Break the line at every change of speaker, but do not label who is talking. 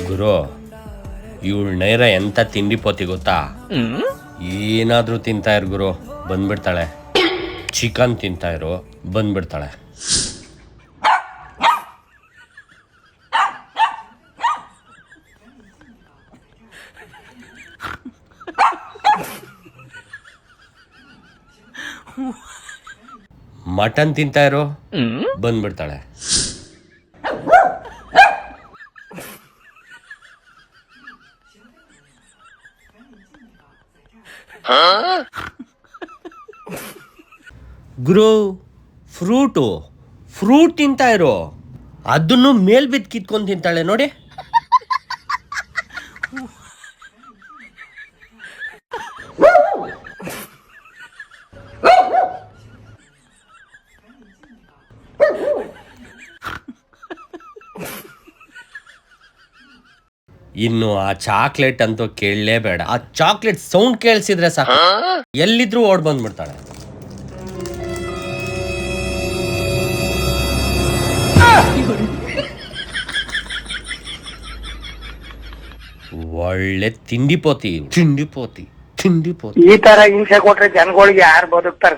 ಗುರು ಇವಳು ನೈರ ಎಂತ ತಿಂಡಿ ಪೋತಿ ಗೊತ್ತಾ? ಏನಾದ್ರೂ ತಿಂತಾ ಇರು ಗುರು, ಬಂದ್ಬಿಡ್ತಾಳೆ. ಚಿಕನ್ ತಿಂತಾ ಇರು, ಬಂದ್ಬಿಡ್ತಾಳೆ. ಮಟನ್ ತಿಂತಾ ಇರು, ಬಂದ್ಬಿಡ್ತಾಳೆ. ಗುರು ಫ್ರೂಟ್ ತಿಂತಾ ಇರೋ, ಅದನ್ನು ಮೇಲ್ ಬಿದ್ದು ಕಿತ್ಕೊಂಡು ತಿಂತಾಳೆ ನೋಡಿ. ಇನ್ನು ಆ ಚಾಕ್ಲೇಟ್ ಅಂತೂ ಕೇಳಲೇಬೇಡ. ಆ ಚಾಕ್ಲೇಟ್ ಸೌಂಡ್ ಕೇಳಿಸಿದ್ರೆ ಸಾಕು, ಎಲ್ಲಿದ್ರೂ ಓಡ್ ಬಂದ್ಬಿಡ್ತಾಳೆ. ಒಳ್ಳೆ ತಿಂಡಿ ಪೋತಿ.
ಈ ತರ ಹಿಂಸೆ ಕೊಟ್ರೆ ಜನಗಳಿಗೆ ಯಾರು ಬದುಕ್ತಾರ?